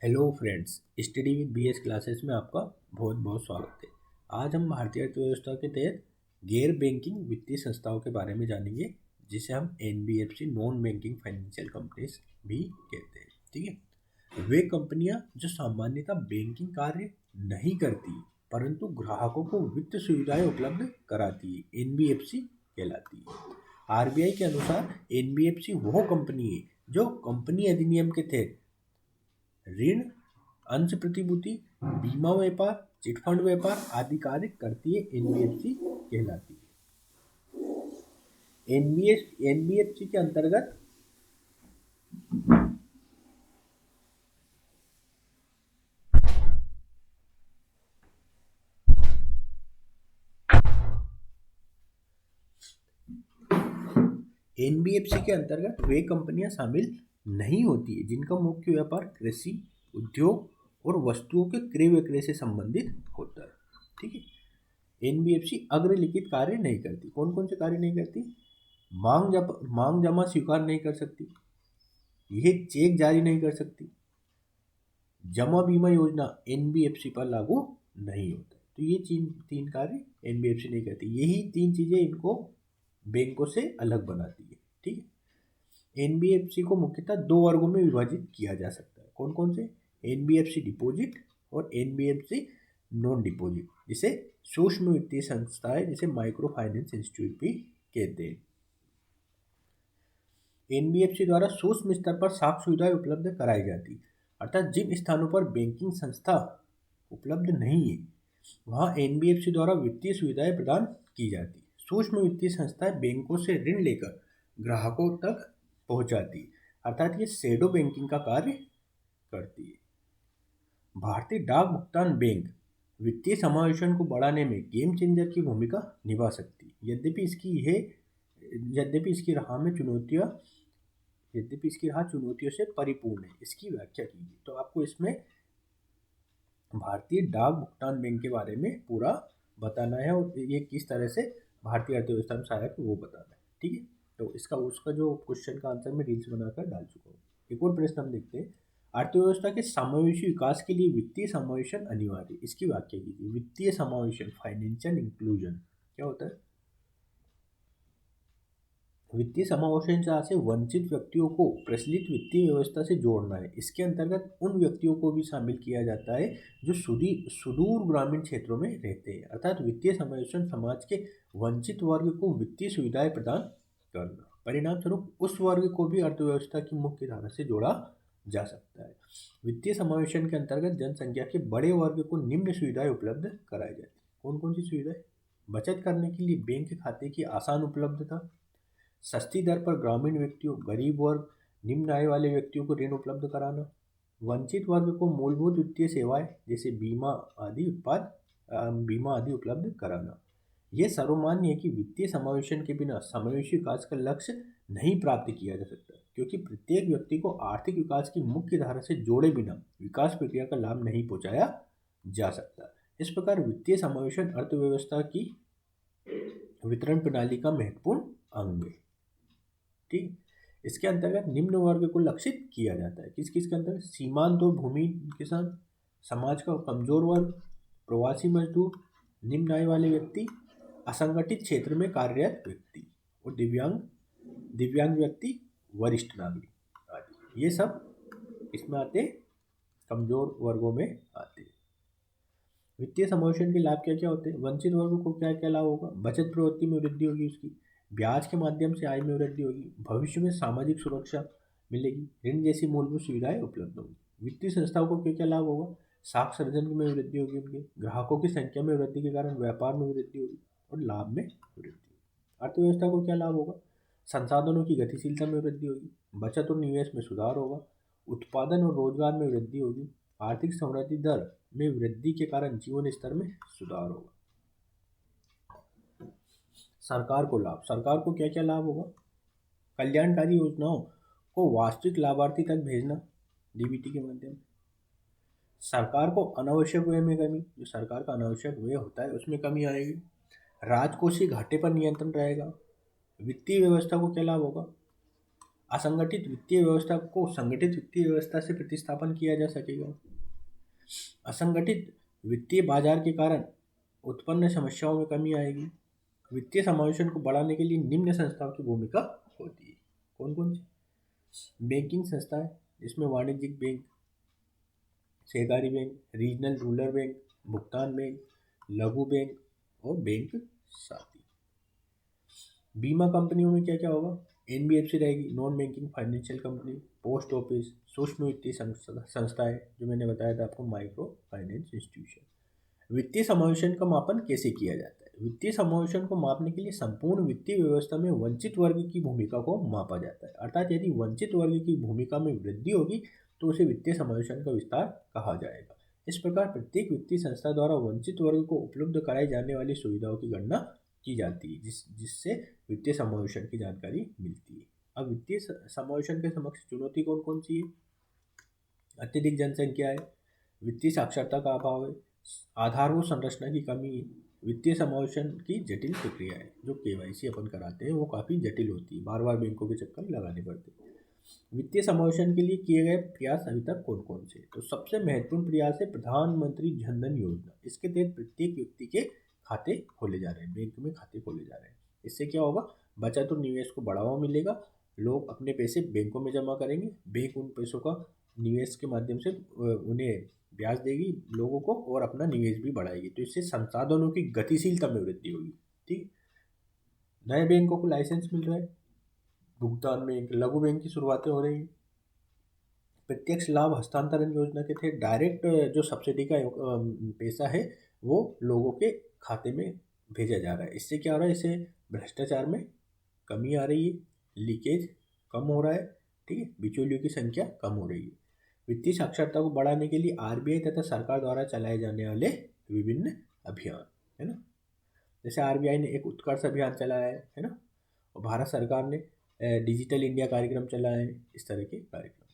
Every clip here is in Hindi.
Hello friends, study with BS classes में आपका बहुत बहुत स्वागत है। आज हम भारतीय अर्थव्यवस्था के तहत गैर बैंकिंग वित्तीय संस्थाओं के बारे में जानेंगे, जिसे हम NBFC non banking financial companies भी कहते हैं। ठीक है, वे कंपनियां जो सामान्यतः बैंकिंग कार्य नहीं करती परंतु ग्राहकों को वित्त सुविधाएं उपलब्ध कराती है, एनबीएफसी कहलाती है। आरबीआई के अनुसार एनबीएफसी वह कंपनी है जो कंपनी अधिनियम के तहत ऋण, अंश प्रतिभूति, बीमा व्यापार, चिटफंड व्यापार आदि कार्य करती है, एनबीएफसी कहलाती है। एनबीएफसी के अंतर्गत एनबीएफसी के अंतर्गत वे कंपनियां शामिल नहीं होती है जिनका मुख्य व्यापार कृषि, उद्योग और वस्तुओं के क्रय विक्रय से संबंधित होता है। ठीक है, एनबीएफसी अग्रलिखित कार्य नहीं करती। कौन कौन से कार्य नहीं करती? मांग जमा स्वीकार नहीं कर सकती, यह चेक जारी नहीं कर सकती, जमा बीमा योजना एनबीएफसी पर लागू नहीं होता। तो ये तीन कार्य एनबीएफसी नहीं करती। यही तीन चीजें इनको बैंकों से अलग बनाती है। ठीक है, एनबीएफसी को मुख्यतः दो वर्गों में विभाजित किया जा सकता है। कौन कौन से? एनबीएफसी डिपॉजिट और एनबीएफसी नॉन डिपॉजिट, जिसे सूक्ष्म वित्तीय संस्थाएं जिसे माइक्रो फाइनेंस इंस्टीट्यूट भी कहते हैं। एनबीएफसी द्वारा सूक्ष्म स्तर पर साख सुविधाएं उपलब्ध कराई जाती, अर्थात जिन स्थानों पर बैंकिंग संस्था उपलब्ध नहीं है वहां एनबीएफसी द्वारा वित्तीय सुविधाएं प्रदान की जाती। सूक्ष्म वित्तीय संस्थाएं बैंकों से ऋण लेकर ग्राहकों तक पहुंचाती, अर्थात ये शैडो बैंकिंग का कार्य करती है। भारतीय डाक भुगतान बैंक वित्तीय समावेशन को बढ़ाने में गेम चेंजर की भूमिका निभा सकती है। यद्यपि इसकी राह चुनौतियों से परिपूर्ण है। इसकी व्याख्या कीजिए। तो आपको इसमें भारतीय डाक भुगतान बैंक के बारे में पूरा बताना है और ये किस तरह से भारतीय अर्थव्यवस्था में सहायक है वो बताना है। ठीक है, तो उसका जो क्वेश्चन का आंसर मैं रील्स बनाकर डाल चुका हूँ। एक और प्रश्न हम देखते हैं। अर्थव्यवस्था के समावेशी विकास के लिए वित्तीय समावेशन अनिवार्य है। इसकी व्याख्या कीजिए। वित्तीय समावेशन, फाइनेंशियल इंक्लूजन क्या होता है? वित्तीय समावेशन से वंचित व्यक्तियों को प्रचलित वित्तीय व्यवस्था से जोड़ना है। इसके अंतर्गत उन व्यक्तियों को भी शामिल किया जाता है जो सुदूर ग्रामीण क्षेत्रों में रहते हैं, अर्थात वित्तीय समावेशन समाज के वंचित वर्ग को वित्तीय सुविधाएं प्रदान करना। परिणाम स्वरूप उस वर्ग को भी अर्थव्यवस्था की मुख्य धारा से जोड़ा जा सकता है। वित्तीय समावेशन के अंतर्गत जनसंख्या के बड़े वर्ग को निम्न सुविधाएं उपलब्ध कराई जाती। कौन कौन सी सुविधाएं? बचत करने के लिए बैंक खाते की आसान उपलब्धता, सस्ती दर पर ग्रामीण व्यक्तियों, गरीब वर्ग, निम्न आय वाले व्यक्तियों को ऋण उपलब्ध कराना, वंचित वर्ग को मूलभूत वित्तीय सेवाएं जैसे बीमा आदि उपलब्ध कराना। यह सर्वमान्य है कि वित्तीय समावेशन के बिना समावेशी विकास का लक्ष्य नहीं प्राप्त किया जा सकता, क्योंकि प्रत्येक व्यक्ति को आर्थिक विकास की मुख्य धारा से जोड़े बिना विकास प्रक्रिया का लाभ नहीं पहुंचाया जा सकता। इस प्रकार वित्तीय समावेशन अर्थव्यवस्था की वितरण प्रणाली का महत्वपूर्ण अंग है। ठीक, इसके अंतर्गत निम्न वर्ग को लक्षित किया जाता है। किस किस के अंतर्गत? सीमांत और भूमि किसान, समाज का कमजोर वर्ग, प्रवासी मजदूर, निम्न आय वाले व्यक्ति, असंगठित क्षेत्र में कार्यरत व्यक्ति और दिव्यांग व्यक्ति, वरिष्ठ नागरिक आदि। ये सब इसमें आते, कमजोर वर्गों में आते। वित्तीय समावेशन के लाभ क्या क्या होते हैं? वंचित वर्ग को क्या क्या लाभ होगा? बचत प्रवृत्ति में वृद्धि होगी, उसकी ब्याज के माध्यम से आय में वृद्धि होगी, भविष्य में सामाजिक सुरक्षा मिलेगी, ऋण जैसी मूलभूत सुविधाएं उपलब्ध होंगी। वित्तीय संस्थाओं को क्या क्या लाभ होगा? साख सर्जन में वृद्धि होगी, उनके ग्राहकों की संख्या में वृद्धि के कारण व्यापार में वृद्धि होगी और लाभ में वृद्धि होगी। अर्थव्यवस्था को क्या लाभ होगा? संसाधनों की गतिशीलता में वृद्धि होगी, बचत और निवेश में सुधार होगा, उत्पादन और रोजगार में वृद्धि होगी, आर्थिक समृद्धि दर में वृद्धि के कारण जीवन स्तर में सुधार होगा। सरकार को लाभ, सरकार को क्या क्या लाभ होगा? कल्याणकारी योजनाओं को वास्तविक लाभार्थी तक भेजना डीबीटी के माध्यम से। सरकार को अनावश्यक व्यय में कमी, जो सरकार का अनावश्यक व्यय होता है उसमें कमी आएगी। राजकोषीय घाटे पर नियंत्रण रहेगा। वित्तीय व्यवस्था को क्या लाभ होगा? असंगठित वित्तीय व्यवस्था को संगठित वित्तीय व्यवस्था से प्रतिस्थापन किया जा सकेगा। असंगठित वित्तीय बाजार के कारण उत्पन्न समस्याओं में कमी आएगी। वित्तीय समावेशन को बढ़ाने के लिए निम्न संस्थाओं की भूमिका होती है। कौन कौन सी? बैंकिंग संस्थाएं, इसमें वाणिज्यिक बैंक, सहकारी बैंक, रीजनल रूरल बैंक, भुगतान बैंक, लघु बैंक और बैंक साथी। बीमा कंपनियों में क्या क्या होगा? एनबीएफसी रहेगी, non banking financial company, post office, सूक्ष्म वित्तीय संस्थाएं, जो मैंने बताया था आपको, माइक्रो फाइनेंस इंस्टीट्यूशन। वित्तीय समावेशन का मापन कैसे किया जाता है? वित्तीय समावेशन को मापने के लिए संपूर्ण वित्तीय व्यवस्था में वंचित वर्ग की भूमिका को मापा जाता है। अर्थात यदि वंचित वर्ग की भूमिका में वृद्धि होगी तो उसे वित्तीय समावेशन का विस्तार कहा जाएगा। इस प्रकार प्रत्येक वित्तीय संस्था द्वारा वंचित वर्ग को उपलब्ध कराई जाने वाली सुविधाओं की गणना की जाती है, जिससे वित्तीय समावेशन की जानकारी मिलती है। अब वित्तीय समावेशन के समक्ष चुनौती कौन कौन सी है? अत्यधिक जनसंख्या है, वित्तीय साक्षरता का अभाव है, आधारभूत संरचना की कमी है, वित्तीय समावेशन की जटिल प्रक्रिया है। जो केवाईसी अपन कराते हैं वो काफ़ी जटिल होती है, बार बार बैंकों के चक्कर लगाने पड़ते हैं। वित्तीय समावेशन के लिए किए गए प्रयास अभी तक कौन कौन से? तो सबसे महत्वपूर्ण प्रयास है प्रधानमंत्री जन धन योजना। इसके तहत प्रत्येक व्यक्ति के खाते खोले जा रहे हैं, बैंक में खाते खोले जा रहे हैं। इससे क्या होगा? बचत और निवेश को बढ़ावा मिलेगा, लोग अपने पैसे बैंकों में जमा करेंगे, बैंक उन पैसों का निवेश के माध्यम से उन्हें ब्याज देगी लोगों को, और अपना निवेश भी बढ़ाएगी। तो इससे संसाधनों की गतिशीलता में वृद्धि होगी। ठीक, नए बैंकों को लाइसेंस मिल रहा है, भुगतान बैंक, लघु बैंक की शुरुआतें हो रही है। प्रत्यक्ष लाभ हस्तांतरण योजना के तहत डायरेक्ट जो सब्सिडी का पैसा है वो लोगों के खाते में भेजा जा रहा है। इससे क्या हो रहा है? इससे भ्रष्टाचार में कमी आ रही है, लीकेज कम हो रहा है, ठीक है, बिचौलियों की संख्या कम हो रही है। वित्तीय साक्षरता को बढ़ाने के लिए आरबीआई तथा सरकार द्वारा चलाए जाने वाले विभिन्न अभियान, है ना, जैसे आरबीआई ने एक उत्कर्ष अभियान चलाया है ना, और भारत सरकार ने डिजिटल इंडिया कार्यक्रम चलाया है, इस तरह के कार्यक्रम।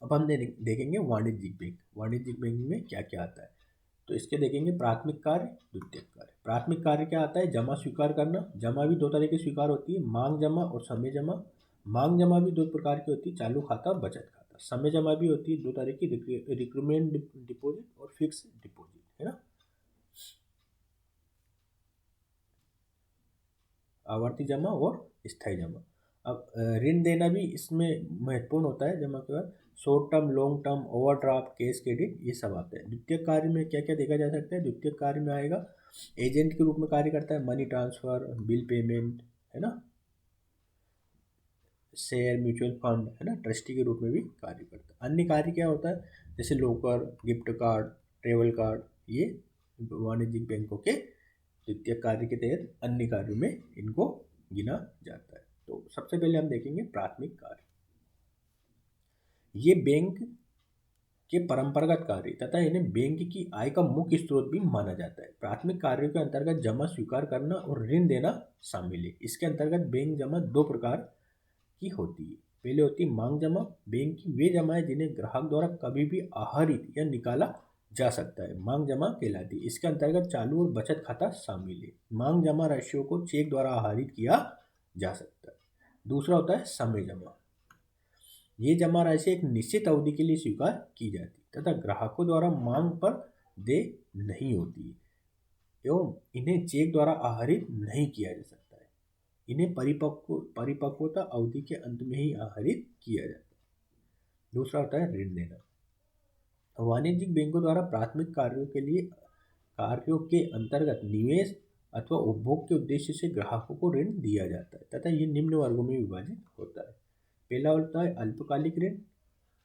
अब हम देखेंगे वाणिज्यिक बैंक। वाणिज्यिक बैंक में क्या क्या आता है? तो इसके देखेंगे प्राथमिक कार्य, द्वितीयक कार्य। प्राथमिक कार्य क्या आता है? जमा स्वीकार करना। जमा भी दो तरह की स्वीकार होती है, मांग जमा और समय जमा। मांग जमा भी दो प्रकार की होती है, चालू खाता और बचत खाता। समय जमा भी होती है दो तरह की, रिक्रूटमेंट डिपॉजिट और फिक्स डिपॉजिट, है ना, आवर्ती जमा और स्थायी जमा। अब ऋण देना भी इसमें महत्वपूर्ण होता है। जमा के बाद short term, long term, overdraft, cash credit, ये सब आते हैं। द्वितीयक कार्य में क्या क्या देखा जा सकता है? द्वितीयक कार्य में आएगा एजेंट के रूप में कार्य करता है, मनी ट्रांसफर, बिल पेमेंट, है ना, शेयर, म्यूचुअल फंड, है ना, ट्रस्टी के रूप में भी कार्य करता है। अन्य कार्य क्या होता है? जैसे लोकर, गिफ्ट कार्ड, ट्रेवल कार्ड, ये वाणिज्यिक बैंकों के द्वितीय कार्य के तहत अन्य कार्यों में इनको गिना जाता है। तो सबसे पहले हम देखेंगे प्राथमिक कार्य। ये बैंक के परंपरागत कार्य तथा इन्हें बैंक की आय का मुख्य स्रोत भी माना जाता है। प्राथमिक कार्यों के अंतर्गत जमा स्वीकार करना और ऋण देना शामिल है। इसके अंतर्गत बैंक जमा दो प्रकार की होती है। पहले होती है मांग जमा। बैंक की वे जमाएं जिन्हें ग्राहक द्वारा कभी भी आहरित या निकाला जा सकता है, मांग जमा कहलाती है। इसके अंतर्गत चालू और बचत खाता शामिल है। मांग जमा राशियों को चेक द्वारा आहरित किया जा सकता है। दूसरा होता है समय जमा। ये जमा राशि एक निश्चित अवधि के लिए स्वीकार की जाती है तथा ग्राहकों द्वारा मांग पर देय नहीं होती है एवं इन्हें चेक द्वारा आहरित नहीं किया जा सकता है। इन्हें परिपक्वता अवधि के अंत में ही आहरित किया जाता है। दूसरा होता है ऋण देना। वाणिज्यिक बैंकों द्वारा प्राथमिक कार्यों के अंतर्गत निवेश अथवा उपभोग के उद्देश्य से ग्राहकों को ऋण दिया जाता है तथा ये निम्न वर्गों में विभाजित होता है। पहला होता है अल्पकालिक ऋण।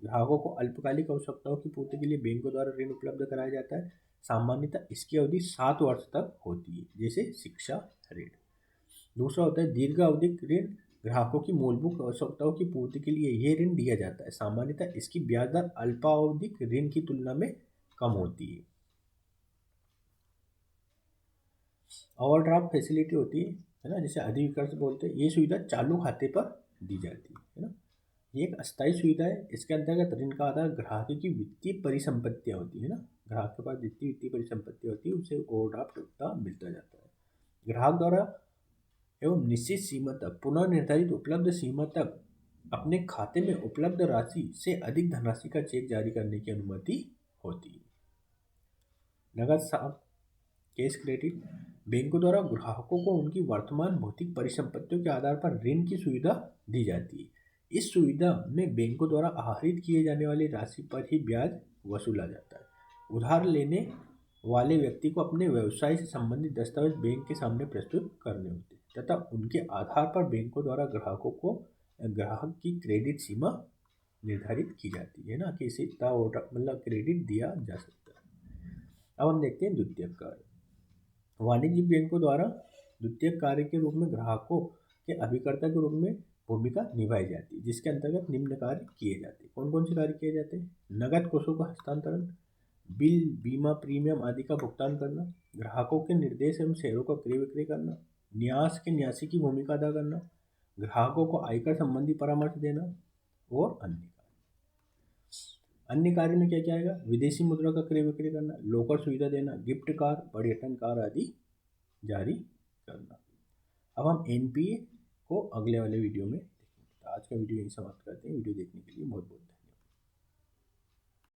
ग्राहकों को अल्पकालिक आवश्यकताओं की पूर्ति के लिए बैंकों द्वारा ऋण उपलब्ध कराया जाता है। सामान्यतः इसकी अवधि 7 वर्ष तक होती है, जैसे शिक्षा ऋण। दूसरा होता है दीर्घ अवधिक ऋण। ग्राहकों की मूलभूत आवश्यकताओं की पूर्ति के लिए यह ऋण दिया जाता है। सामान्यतः इसकी ब्याज दर अल्पावधिक ऋण की तुलना में कम होती है। ओवरड्राफ्ट फैसिलिटी होती है ना, जिसे अधिविकर्ष बोलते हैं। ये सुविधा चालू खाते पर दी जाती है ना। ये एक अस्थायी सुविधा है। इसके अंतर्गत ऋण का आधार ग्राहक की वित्तीय परिसंपत्तियाँ होती है ना। ग्राहक के पास जितनी वित्तीय परिसंपत्ति होती है उसे ओवरड्राफ्ट का मिलता जाता है। ग्राहक द्वारा एवं निश्चित सीमा तक पुनः निर्धारित उपलब्ध सीमा तक अपने खाते में उपलब्ध राशि से अधिक धनराशि का चेक जारी करने की अनुमति होती है। नगद साफ कैश क्रेडिट बैंकों द्वारा ग्राहकों को उनकी वर्तमान भौतिक परिसंपत्तियों के आधार पर ऋण की सुविधा दी जाती है। इस सुविधा में बैंकों द्वारा आहरित किए जाने वाली राशि पर ही ब्याज वसूला जाता है। उधार लेने वाले व्यक्ति को अपने व्यवसाय से संबंधित दस्तावेज बैंक के सामने प्रस्तुत करने होते हैं तथा उनके आधार पर बैंकों द्वारा ग्राहक की क्रेडिट सीमा निर्धारित की जाती है ना, कि इसे इतना मतलब क्रेडिट दिया जा सकता है। अब हम देखते हैं द्वितीयक कार्य। वाणिज्यिक बैंकों द्वारा द्वितीयक कार्य के रूप में ग्राहकों के अभिकर्ता के रूप में भूमिका निभाई जाती है, जिसके अंतर्गत निम्न कार्य किए जाते हैं। कौन कौन से कार्य किए जाते हैं? नगद कोषों का हस्तांतरण, बिल, बीमा, प्रीमियम आदि का भुगतान करना, ग्राहकों के निर्देश एवं शेयरों का क्रय विक्रय करना, न्यास के न्यासी की भूमिका अदा करना, ग्राहकों को आयकर संबंधी परामर्श देना और अन्य कार्य। अन्य कार्य में क्या क्या आएगा? विदेशी मुद्रा का क्रय विक्रय करना, लोकर सुविधा देना, गिफ्ट कार्ड, पर्यटन कार्ड आदि जारी करना। अब हम एनपीए को अगले वाले वीडियो में देखेंगे। तो आज का वीडियो यही समाप्त करते हैं। वीडियो देखने के लिए बहुत बहुत धन्यवाद।